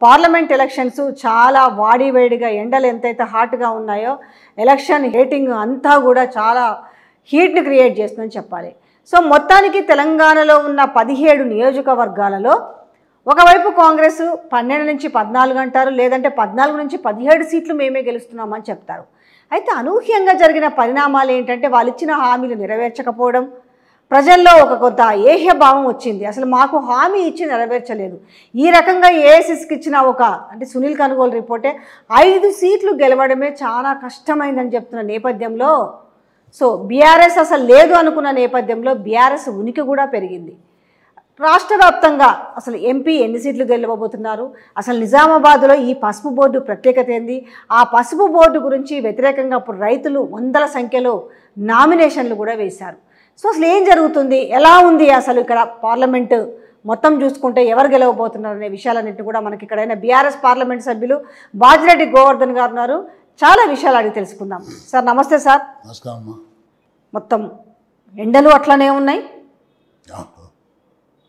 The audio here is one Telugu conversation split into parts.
పార్లమెంట్ ఎలక్షన్స్ చాలా వాడివేడిగా ఎండలు ఎంతైతే హాట్గా ఉన్నాయో ఎలక్షన్ హీటింగ్ అంతా కూడా చాలా హీట్ని క్రియేట్ చేస్తుందని చెప్పాలి. సో మొత్తానికి తెలంగాణలో ఉన్న 17 నియోజకవర్గాలలో ఒకవైపు కాంగ్రెస్ 12 నుంచి 14 అంటారు, లేదంటే 14 నుంచి 17 సీట్లు మేమే గెలుస్తున్నామని చెప్తారు. అయితే అనూహ్యంగా జరిగిన పరిణామాలు ఏంటంటే వాళ్ళు ఇచ్చిన హామీలు నెరవేర్చకపోవడం, ప్రజల్లో ఒక కొంత ఏహ్యభావం వచ్చింది. అసలు మాకు హామీ ఇచ్చి నెరవేర్చలేదు. ఈ రకంగా ఏఐసిసికి ఇచ్చిన అంటే సునీల్ కనుగోలు రిపోర్టే 5 సీట్లు గెలవడమే చాలా కష్టమైందని చెప్తున్న నేపథ్యంలో, సో బీఆర్ఎస్ అసలు లేదు అనుకున్న నేపథ్యంలో బీఆర్ఎస్ ఉనికి కూడా పెరిగింది. రాష్ట్ర వ్యాప్తంగా అసలు ఎంపీ ఎన్ని సీట్లు గెలవబోతున్నారు, అసలు నిజామాబాద్లో ఈ పసుపు బోర్డు ప్రత్యేకత ఏంది, ఆ పసుపు బోర్డు గురించి వ్యతిరేకంగా ఇప్పుడు రైతులు వందల సంఖ్యలో నామినేషన్లు కూడా వేశారు. సో అసలు ఏం జరుగుతుంది, ఎలా ఉంది అసలు ఇక్కడ పార్లమెంటు మొత్తం చూసుకుంటే ఎవరు గెలవబోతున్నారు అనే విషయాలన్నింటినీ కూడా మనకి ఇక్కడైనా బీఆర్ఎస్ పార్లమెంట్ సభ్యులు బాజిరెడ్డి గోవర్ధన్ గారు ఉన్నారు. చాలా విషయాలు అడిగి తెలుసుకుందాం. సార్ నమస్తే సార్. నమస్కారం. మొత్తం ఎండలు అట్లనే ఉన్నాయి,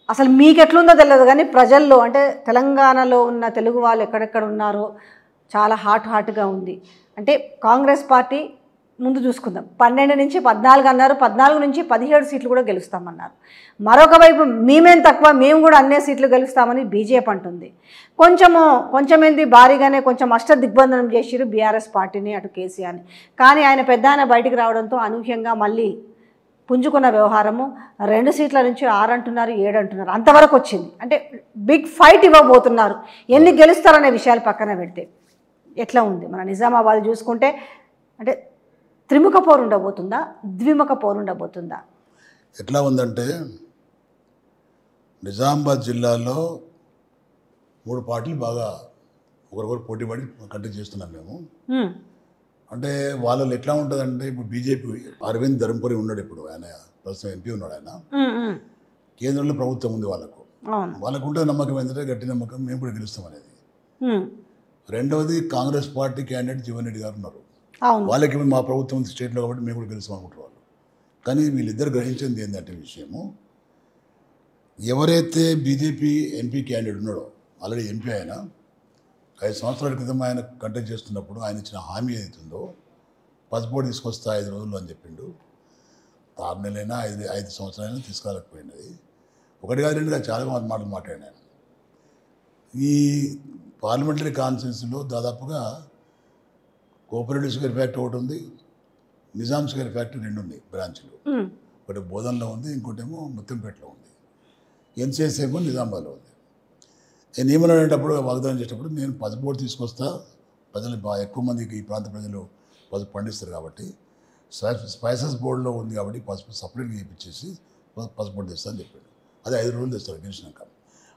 అసలు మీకు ఎట్లుందో తెలియదు కానీ ప్రజల్లో అంటే తెలంగాణలో ఉన్న తెలుగు వాళ్ళు ఎక్కడెక్కడ ఉన్నారో చాలా హాట్గా ఉంది. అంటే కాంగ్రెస్ పార్టీ ముందు చూసుకుందాం 12 నుంచి 14 అన్నారు, 14 నుంచి 17 సీట్లు కూడా గెలుస్తామన్నారు. మరొక వైపు మేమేం తక్కువ, మేము కూడా అన్నే సీట్లు గెలుస్తామని బీజేపీ అంటుంది. కొంచెమేంది భారీగానే కొంచెం దిగ్బంధనం చేసిరు బీఆర్ఎస్ పార్టీని, అటు కేసీఆర్ని. కానీ ఆయన పెద్ద ఆయన బయటికి రావడంతో అనూహ్యంగా మళ్ళీ పుంజుకున్న వ్యవహారము 2 సీట్ల నుంచి 6 అంటున్నారు, 7 అంటున్నారు, అంతవరకు వచ్చింది. అంటే బిగ్ ఫైట్ ఇవ్వబోతున్నారు. ఎన్ని గెలుస్తారనే విషయాలు పక్కన పెడితే ఎట్లా ఉంది మన నిజామాబాద్ చూసుకుంటే, అంటే త్రిముఖ పోరు ఉండబోతుందా, ద్విముఖ పోరు ఉండబోతుందా? ఎట్లా ఉందంటే నిజామాబాద్ జిల్లాలో 3 పార్టీలు బాగా ఒకరికొకరు పోటీపడి కంటెస్ట్ చేస్తున్నాం మేము. అంటే వాళ్ళలో ఎట్లా ఉంటుందంటే, ఇప్పుడు బీజేపీ అరవింద్ ధర్మపురి ఉన్నాడు, ఇప్పుడు ఆయన ప్రస్తుతం ఎంపీ ఉన్నాడు. ఆయన కేంద్రంలో ప్రభుత్వం ఉంది, వాళ్ళకు ఉంటే నమ్మకం ఏంటంటే గట్టి నమ్మకం, మేము కూడా గెలుస్తాం అనేది. రెండవది కాంగ్రెస్ పార్టీ క్యాండిడేట్ జీవన్ రెడ్డి గారు ఉన్నారు, వాళ్ళకి మా ప్రభుత్వం స్టేట్లో కాబట్టి మేము కూడా గెలుస్తాం అనుకుంటారు వాళ్ళు. కానీ వీళ్ళిద్దరు గ్రహించింది ఏంటంటే విషయము, ఎవరైతే బీజేపీ ఎంపీ క్యాండిడేట్ ఉన్నాడో, ఆల్రెడీ ఎంపీ ఆయన 5 సంవత్సరాల క్రితం ఆయన కంటెస్ట్ చేస్తున్నప్పుడు ఆయన ఇచ్చిన హామీ ఏదైతుందో పసుపోటు తీసుకొస్తా 5 రోజుల్లో అని చెప్పిండు. 6 నెలలైనా 5 సంవత్సరాలైనా తీసుకురాలేకపోయినది. 1 కాదు 2 కాదు, చాలా మాటలు మాట్లాడినాను. ఈ పార్లమెంటరీ కాన్స్టిట్యున్సీలో దాదాపుగా కోఆపరేటివ్ షుగర్ ఫ్యాక్టరీ ఒకటి ఉంది, నిజాం షుగర్ ఫ్యాక్టరీ 2 ఉన్నాయి బ్రాంచ్లు. ఒకటి బోధన్లో ఉంది, ఇంకోటేమో ముత్తంపేటలో ఉంది, ఎన్సీఎస్ ఏమో నిజామాబాద్లో ఉంది. నేను ఏమన్నాడేటప్పుడు వాగ్దానం చేసేటప్పుడు, నేను పసుపోటు తీసుకొస్తా, ప్రజలు ఎక్కువ మందికి ఈ ప్రాంత ప్రజలు పసుపు పండిస్తారు కాబట్టి స్పైసెస్ బోర్డులో ఉంది కాబట్టి పసుపు సపరేట్గా చేయించేసి పసుపోటు తెస్తా అని చెప్పాడు. అది 5 రోజులు తెస్తాడు గెలిచినాక.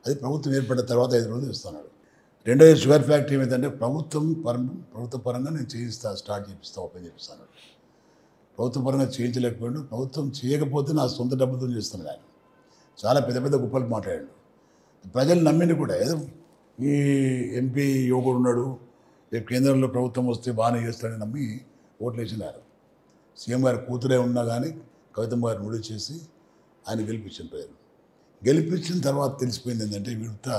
అది ప్రభుత్వం ఏర్పడిన తర్వాత 5 రోజులు తెస్తున్నాడు. రెండోది షుగర్ ఫ్యాక్టరీ ఏమైందంటే ప్రభుత్వ పరంగా నేను స్టార్ట్ చేపిస్తా, ఓపెన్ చేపిస్తాను. ప్రభుత్వ పరంగా చేయించలేకపోయాడు. ప్రభుత్వం చేయకపోతే నా సొంత డబ్బులతో చేస్తున్నాడు ఆయన. చాలా పెద్ద పెద్ద గొప్పలు మాట్లాడాడు. ప్రజలు నమ్మింది కూడా, ఏదో ఈ ఎంపీ యువకుడు ఉన్నాడు, రేపు కేంద్రంలో ప్రభుత్వం వస్తే బాగానే చేస్తాడని నమ్మి ఓట్లు వేసినారు. సీఎం గారి కూతురే ఉన్నా కానీ కవితమ్మ గారిని ముడి చేసి ఆయన గెలిపించిన ప్రజలు. గెలిపించిన తర్వాత తెలిసిపోయింది ఏంటంటే వీడిత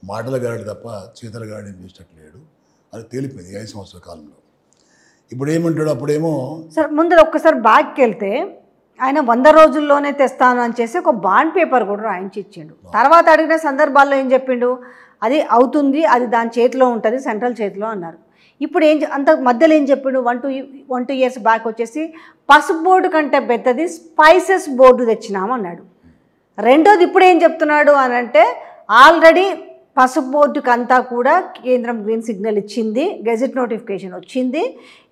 మాటల గాడి తప్ప చేతల గాడి చేసేటట్లేడు అని తేలిపోయింది 5 సంవత్సరాల కాలంలో. ఇప్పుడు ఏమంటాడు, అప్పుడేమో సార్ ముందర ఒక్కసారి బ్యాక్కి వెళ్తే ఆయన 100 రోజుల్లోనే తెస్తాను అని చేసి ఒక బాండ్ పేపర్ కూడా రాయించి ఇచ్చిండు. తర్వాత అడిగిన సందర్భాల్లో ఏం చెప్పిండు, అది అవుతుంది, అది దాని చేతిలో ఉంటుంది, సెంట్రల్ చేతిలో అన్నారు. ఇప్పుడు అంత మధ్యలో ఏం చెప్పిండు, 1-2 ఇయర్స్ బ్యాక్ వచ్చేసి పసుపు బోర్డు కంటే పెద్దది స్పైసెస్ బోర్డు తెచ్చినాము అన్నాడు. రెండోది ఇప్పుడు ఏం చెప్తున్నాడు అని అంటే, ఆల్రెడీ పసుపు బోర్డుకి అంతా కూడా కేంద్రం గ్రీన్ సిగ్నల్ ఇచ్చింది, గెజెట్ నోటిఫికేషన్ వచ్చింది,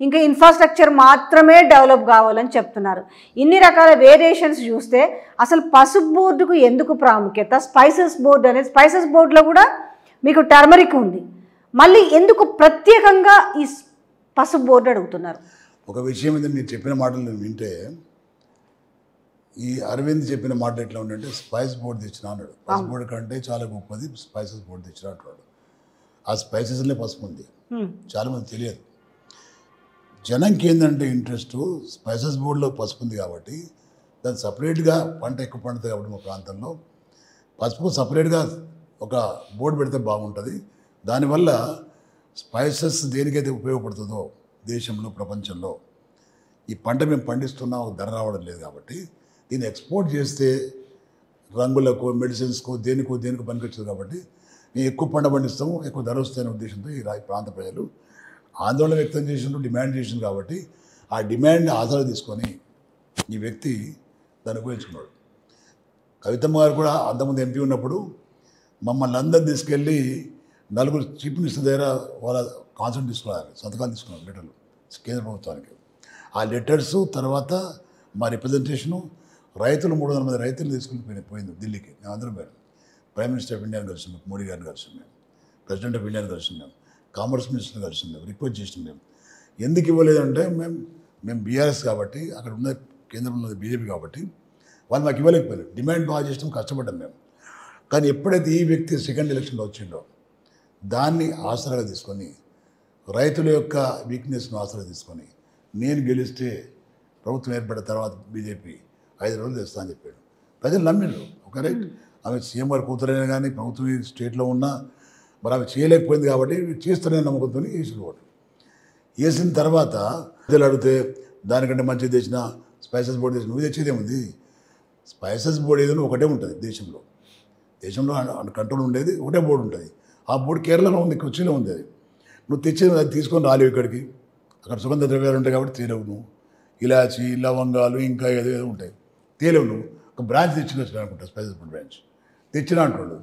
ఇంకా ఇన్ఫ్రాస్ట్రక్చర్ మాత్రమే డెవలప్ కావాలని చెప్తున్నారు. ఇన్ని రకాల వేరియేషన్స్ చూస్తే అసలు పసుపు బోర్డుకు ఎందుకు ప్రాముఖ్యత, స్పైసెస్ బోర్డు అనేది, స్పైసెస్ బోర్డులో కూడా మీకు టర్మరిక్ ఉంది, మళ్ళీ ఎందుకు ప్రత్యేకంగా ఈ పసుపు బోర్డు అడుగుతున్నారు? ఒక విషయం ఏంటంటే, మీరు చెప్పిన మాటలు నేను వింటే, ఈ అరవింద్ చెప్పిన మాట ఎట్లా ఉందంటే స్పైస్ బోర్డు తెచ్చినా అన్నాడు. పసుపు బోర్డు కంటే చాలా గొప్పది స్పైసెస్ బోర్డు తెచ్చినా అంటున్నాడు. ఆ స్పైసెస్లే పసుపు ఉంది, చాలామంది తెలియదు. జనంకి ఏంటంటే ఇంట్రెస్ట్, స్పైసెస్ బోర్డులో పసుపు ఉంది కాబట్టి దాన్ని సపరేట్గా పంట ఎక్కువ పండుతుంది కాబట్టి మా ప్రాంతంలో పసుపు సపరేట్గా ఒక బోర్డు పెడితే బాగుంటుంది, దానివల్ల స్పైసెస్ దేనికైతే ఉపయోగపడుతుందో దేశంలో ప్రపంచంలో ఈ పంట మేము పండిస్తున్నా ఒక ధర రావడం లేదు కాబట్టి దీన్ని ఎక్స్పోర్ట్ చేస్తే రంగులకు మెడిసిన్స్కు దేనికో పనికొచ్చింది కాబట్టి మేము ఎక్కువ పంట పండిస్తాము, ఎక్కువ ధర వస్తాయనే ఉద్దేశంతో ఈ ప్రాంత ప్రజలు ఆందోళన వ్యక్తం చేసినట్టు డిమాండ్ చేసింది కాబట్టి ఆ డిమాండ్ని ఆధారం తీసుకొని ఈ వ్యక్తి దాన్ని ఉపయోగించుకున్నాడు. కవితమ్మ గారు కూడా అంతకుముందు ఎంపీ ఉన్నప్పుడు మమ్మల్ని అందరిని తీసుకెళ్ళి నలుగురు చీఫ్ మినిస్టర్ దగ్గర వాళ్ళ కాన్సెప్ట్ తీసుకున్నారు, సంతకాలు తీసుకున్నారు లెటర్లు కేంద్ర ప్రభుత్వానికి. ఆ లెటర్స్ తర్వాత మా రిప్రజెంటేషను రైతులు 300 మంది రైతులు తీసుకుని పోయింది ఢిల్లీకి. మేము అందరం పోయాం. ప్రైమ్ మినిస్టర్ ఆఫ్ ఇండియాని కలిసినాం, మోడీ గారిని కలిసినాం, మేము ప్రెసిడెంట్ ఆఫ్ ఇండియాని కలిసినాం, కామర్స్ మినిస్టర్ని కలిసినాం, రిక్వెస్ట్ చేసినాం. మేము ఎందుకు ఇవ్వలేదంటే మేము బీఆర్ఎస్ కాబట్టి, అక్కడ ఉన్న కేంద్రంలో ఉన్నది బీజేపీ కాబట్టి వాళ్ళు మాకు ఇవ్వలేకపోయారు. డిమాండ్ బాగా చేసినాం, కష్టపడ్డాం మేము. కానీ ఎప్పుడైతే ఈ వ్యక్తి సెకండ్ ఎలక్షన్లో వచ్చిండో దాన్ని ఆసరాగా తీసుకొని రైతుల యొక్క వీక్నెస్ను ఆసరా తీసుకొని నేను గెలిస్తే ప్రభుత్వం ఏర్పడిన తర్వాత బీజేపీ 5 రోజులు తెస్తా అని చెప్పాడు. ప్రజలు నమ్మిండ్రు. ఒక రైట్ ఆమె సీఎం గారు కూతురైనా కానీ ప్రభుత్వం స్టేట్లో ఉన్నా మరి ఆమె చేయలేకపోయింది కాబట్టి చేస్తారనే నమ్మకంతో వేసిన ఓటు వేసిన తర్వాత ప్రజలు అడిగితే దానికంటే మంచిది తెచ్చిన స్పైసెస్ బోర్డు తెచ్చిన నువ్వు తెచ్చేదేముంది? స్పైసెస్ బోర్డు ఏదైనా ఒకటే ఉంటుంది దేశంలో కంట్రోల్ ఉండేది ఒకటే బోర్డు ఉంటుంది. ఆ బోర్డు కేరళలో ఉంది, కొచ్చిలో ఉంది. అది నువ్వు తెచ్చేది అది తీసుకొని రాలేవు ఇక్కడికి. అక్కడ సుగంధ ద్రవ్యాలు ఉంటాయి కాబట్టి తేలేవు నువ్వు. ఇలాచి లవంగాలు ఇంకా ఏదో ఉంటాయి, తేలేవు నువ్వు. ఒక బ్రాంచ్ తెచ్చిన అనుకుంటా, స్పైసెస్ బోర్డు బ్రాంచ్ తెచ్చిన అంటాడు.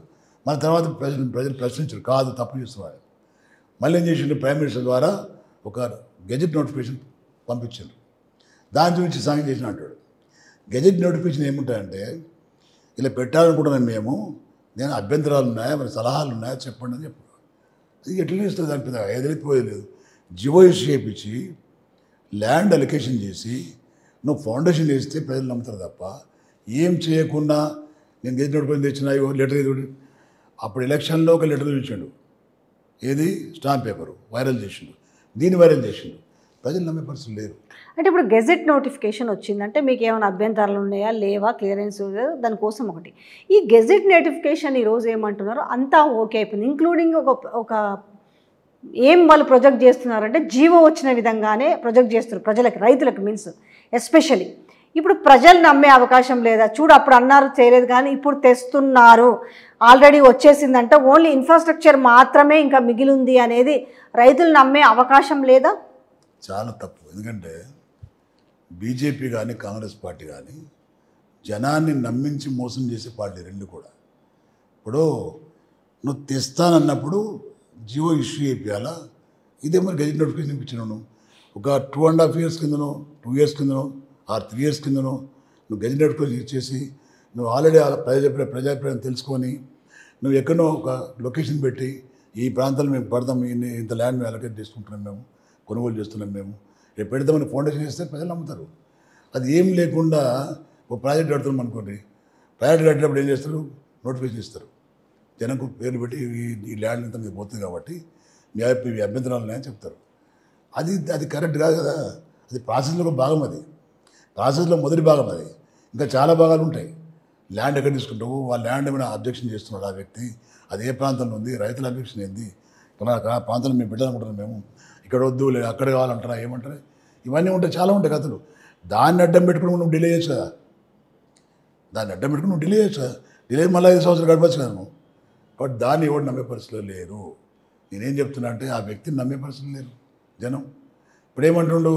మన తర్వాత ప్రజలు ప్రశ్నించారు, కాదు తప్పు చేస్తున్నారు. మళ్ళీ ఏం చేసిండు, ప్రైమ్ మినిస్టర్ ద్వారా ఒక గెజెట్ నోటిఫికేషన్ పంపించారు. దాని గురించి సాయం చేసిన అంటాడు. గెజెట్ నోటిఫికేషన్ ఏముంటాయంటే ఇలా పెట్టాలనుకుంటున్నాను మేము, నేను అభ్యంతరాలు ఉన్నాయా మరి సలహాలు ఉన్నాయా చెప్పండి అని చెప్పాడు. అది ఎట్లా ఇస్తుంది దాని పెద్ద ఎదిరిపోయలేదు. జియో ఇష్యూ చేయించి ల్యాండ్ అలొకేషన్ చేసి నువ్వు ఫౌండేషన్ వేస్తే ప్రజలు నమ్ముతారు తప్ప ఏం చేయకుండా నేను గెజెట్ నోటిఫికేషన్ తెచ్చినా లెటర్ ఇది. అప్పుడు ఎలక్షన్లో ఒక లెటర్ ఇచ్చాడు, ఏది స్టాంప్ పేపరు వైరల్ చేసిండు, దీన్ని వైరల్ చేసిండు. ప్రజలు నమ్మే పరిస్థితులు లేరు. అంటే ఇప్పుడు గెజెట్ నోటిఫికేషన్ వచ్చిందంటే మీకు ఏమైనా అభ్యంతరాలు ఉన్నాయా లేవా, క్లియరెన్స్ దానికోసం ఒకటి. ఈ గెజెట్ నోటిఫికేషన్ ఈరోజు ఏమంటున్నారు అంతా ఓకే అయిపోయింది, ఇంక్లూడింగ్ ఒక ఏం వాళ్ళు ప్రొజెక్ట్ చేస్తున్నారంటే జీవో వచ్చిన విధంగానే ప్రొజెక్ట్ చేస్తున్నారు ప్రజలకు, రైతులకు మీన్స్ ఎస్పెషలీ. ఇప్పుడు ప్రజలు నమ్మే అవకాశం లేదా? చూడు అప్పుడు అన్నారు చేయలేదు కానీ ఇప్పుడు తెస్తున్నారు, ఆల్రెడీ వచ్చేసిందంటే ఓన్లీ ఇన్ఫ్రాస్ట్రక్చర్ మాత్రమే ఇంకా మిగిలింది అనేది రైతులు నమ్మే అవకాశం లేదా? చాలా తప్పు. ఎందుకంటే బీజేపీ కానీ కాంగ్రెస్ పార్టీ కానీ జనాన్ని నమ్మించి మోసం చేసే పార్టీ రెండు కూడా. ఇప్పుడు నువ్వు తెస్తానన్నప్పుడు జియో ఇష్యూ అయిపోయాలా? ఇదే మరి గెజెట్ నోటిఫికేషన్ ఇప్పించినాను ఒక 2.5 years కిందనో 2 years కిందనో ఆర్ 3 years కిందనో నువ్వు గెజెట్ నోటిఫికేషన్ ఇచ్చేసి నువ్వు ఆల్రెడీ ప్రజాభిప్రాయం తెలుసుకొని నువ్వు ఎక్కడో ఒక లొకేషన్ పెట్టి ఈ ప్రాంతాలు మేము పడతాం, ఇంత ల్యాండ్ మేము అలొకేట్ చేసుకుంటున్నాం, మేము కొనుగోలు చేస్తున్నాం, మేము రేపు పెడతామని ఫౌండేషన్ చేస్తే ప్రజలు నమ్ముతారు. అది ఏం లేకుండా ఒక ప్రాజెక్ట్ కడుతున్నాం అనుకోండి, ప్రాజెక్ట్ కట్టినప్పుడు ఏం చేస్తారు, నోటిఫికేషన్ ఇస్తారు, జనంకు పేర్లు పెట్టి ఈ ల్యాండ్ ఇంత మీద పోతుంది కాబట్టి మీ అభ్యంతరాలు ఉన్నాయని చెప్తారు. అది కరెక్ట్ కాదు కదా. అది ప్రాసెస్లో ఒక భాగం, అది ప్రాసెస్లో మొదటి భాగం. అది ఇంకా చాలా భాగాలు ఉంటాయి. ల్యాండ్ ఎక్కడ తీసుకుంటావు, ఆ ల్యాండ్ ఏమైనా అబ్జెక్షన్ చేస్తున్నాడు ఆ వ్యక్తి, అది ఏ ప్రాంతంలో ఉంది, రైతుల అబ్జెక్షన్ ఏంది, ఆ ప్రాంతంలో మేము పెట్టాలనుకుంటున్నాం, మేము ఇక్కడ వద్దు లేదు అక్కడ కావాలంటారా ఏమంటారా, ఇవన్నీ ఉంటాయి, చాలా ఉంటాయి కథలు. దాన్ని అడ్డం పెట్టుకుని నువ్వు డిలే చేయొచ్చు కదా, దాన్ని అడ్డం పెట్టుకుని నువ్వు డిలే చేయొచ్చు కదా. డిలే మళ్ళీ 5 సంవత్సరాలు గడపచ్చు కదా నువ్వు. కాబట్టి దాన్ని ఎవరు నమ్మే పరిస్థితులు లేరు. నేనేం చెప్తున్నా అంటే ఆ వ్యక్తిని నమ్మే పరిస్థితులు లేరు జనం. ఇప్పుడు ఏమంటుండు,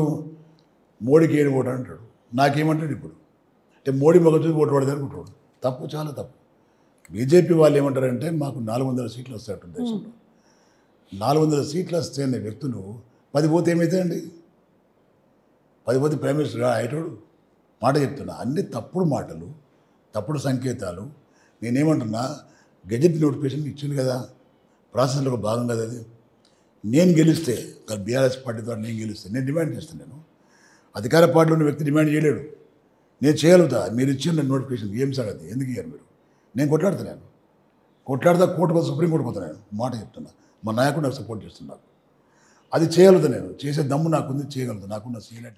మోడీకి ఏడు ఓటు అంటాడు, నాకేమంటాడు ఇప్పుడు అంటే మోడీ మొగ చూసి ఓటు పడతారు అనుకుంటాడు. తప్పు, చాలా తప్పు. బీజేపీ వాళ్ళు ఏమంటారంటే మాకు 400 సీట్లు వస్తాయట దేశంలో. 400 సీట్లు వస్తే అనే వ్యక్తులు 10 పోతే ఏమవుతాయండి? 10 పోతే ప్రైమ్ మినిస్టర్ అయ్యేటోడు. మాట చెప్తున్నా, అన్ని తప్పుడు మాటలు, తప్పుడు సంకేతాలు. నేనేమంటున్నా, గెజెట్ నోటిఫికేషన్ ఇచ్చింది కదా, ప్రాసెస్లో ఒక భాగం కదా అది. నేను గెలిస్తే బీఆర్ఎస్ పార్టీ ద్వారా నేను గెలిస్తే నేను డిమాండ్ చేస్తాను. నేను అధికార పార్టీలో ఉన్న వ్యక్తి డిమాండ్ చేయలేడు, నేను చేయగలుగుతా. మీరు ఇచ్చిన నోటిఫికేషన్ ఏం సంగతి, ఎందుకు ఇయ్యారు మీరు? నేను కొట్లాడుతున్నాను, కోర్టుకు సుప్రీంకోర్టు పోతున్నాను. మాట చెప్తున్నా, మా నాయకుడు నాకు సపోర్ట్ చేస్తున్నాను. అది చేయగలుగుతా, నేను చేసే దమ్ము నాకుంది, చేయగలుగుతా, నాకున్న సీనియర్.